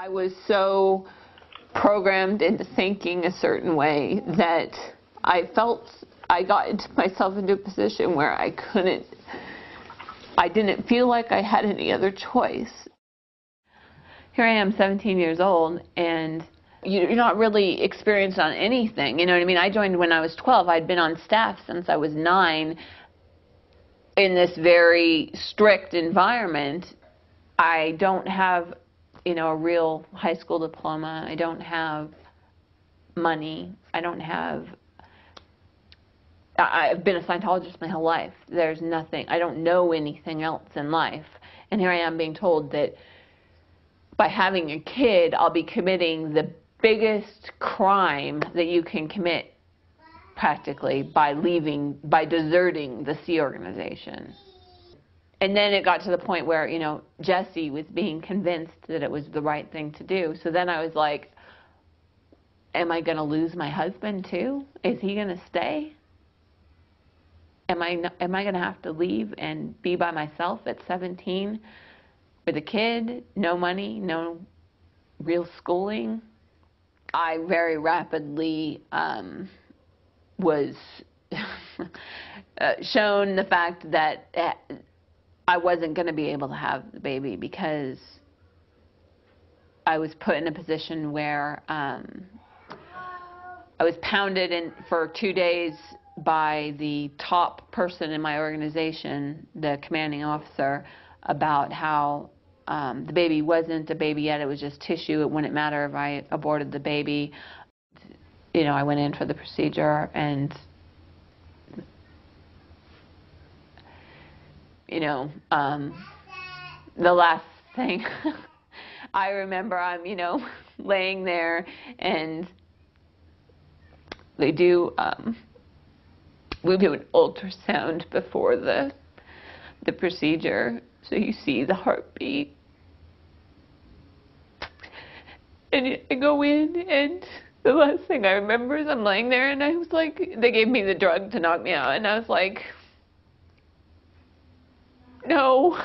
I was so programmed into thinking a certain way that I felt I got myself into a position where I didn't feel like I had any other choice. Here I am, 17 years old, and you're not really experienced on anything, you know what I mean? I joined when I was 12. I'd been on staff since I was 9 in this very strict environment. I don't have, you know, a real high school diploma. I don't have money. I've been a Scientologist my whole life. There's nothing, I don't know anything else in life. And here I am being told that by having a kid, I'll be committing the biggest crime that you can commit, practically, by deserting the Sea organization. And then it got to the point where, you know, Jesse was being convinced that it was the right thing to do. So then I was like, am I going to lose my husband too? Is he going to stay? Am I going to have to leave and be by myself at 17 with a kid, no money, no real schooling? I very rapidly was shown the fact that I wasn't going to be able to have the baby because I was put in a position where I was pounded in for 2 days by the top person in my organization, the commanding officer, about how the baby wasn't a baby yet, it was just tissue. It wouldn't matter if I aborted the baby. You know, I went in for the procedure, and you know, the last thing I remember, I'm, you know, laying there, and they do we do an ultrasound before the procedure, so you see the heartbeat. And I go in, and the last thing I remember is I'm laying there, and I was like, they gave me the drug to knock me out, and I was like, no.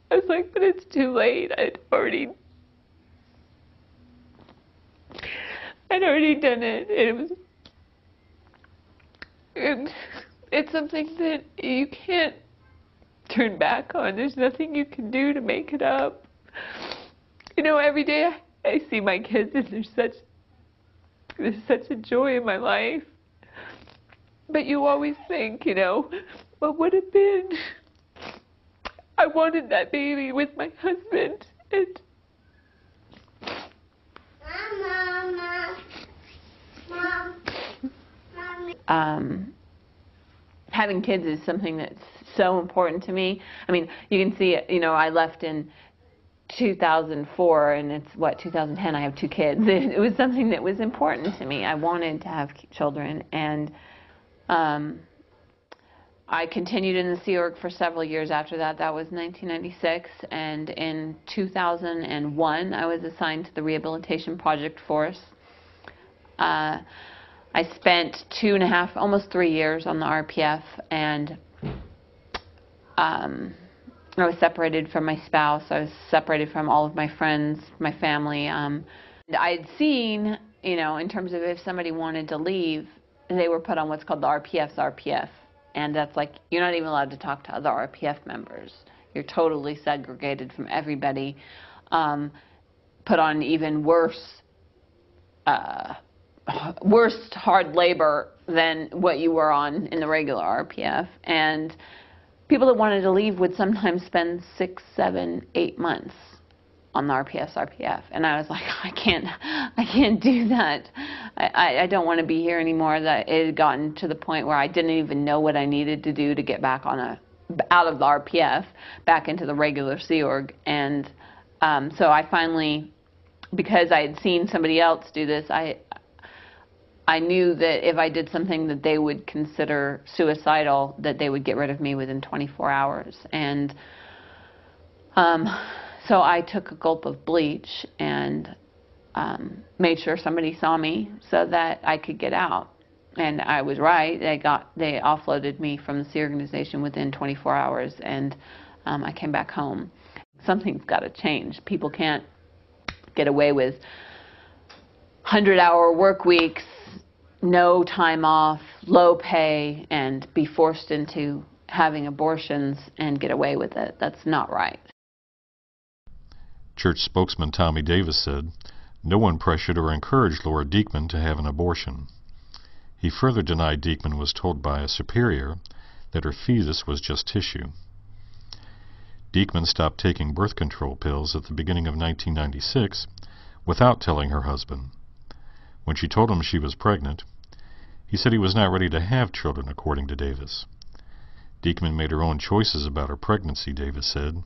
I was like, but it's too late. I'd already done it. It's something that you can't turn back on. There's nothing you can do to make it up. You know, every day I see my kids, and there's such a joy in my life. But you always think, you know, what would have been? I wanted that baby with my husband, and having kids is something that's so important to me. I mean, you can see it, you know, I left in 2004, and it's, what, 2010, I have 2 kids. It was something that was important to me. I wanted to have children, and I continued in the Sea Org for several years after that. That was 1996, and in 2001, I was assigned to the Rehabilitation Project Force. I spent 2.5, almost 3 years on the RPF, and I was separated from my spouse. I was separated from all of my friends, my family. I'd seen, you know, in terms of if somebody wanted to leave, they were put on what's called the RPF's RPF. And that's like, you're not even allowed to talk to other RPF members. You're totally segregated from everybody. Put on even worse hard labor than what you were on in the regular RPF. And people that wanted to leave would sometimes spend 6, 7, 8 months on the RPF. And I was like, I can't do that. I don't want to be here anymore. That it had gotten to the point where I didn't even know what I needed to do to get back on out of the RPF, back into the regular Sea Org. And so I finally, because I had seen somebody else do this, I knew that if I did something that they would consider suicidal, that they would get rid of me within 24 hours. And so I took a gulp of bleach and made sure somebody saw me so that I could get out. And I was right. They offloaded me from the Sea organization within 24 hours, and I came back home. Something's got to change. People can't get away with 100-hour work weeks, no time off, low pay, and be forced into having abortions and get away with it. That's not right. Church spokesman Tommy Davis said, "No one pressured or encouraged Laura Diekman to have an abortion." He further denied Diekman was told by a superior that her fetus was just tissue. Diekman stopped taking birth control pills at the beginning of 1996 without telling her husband. When she told him she was pregnant, he said he was not ready to have children, according to Davis. Diekman made her own choices about her pregnancy, Davis said.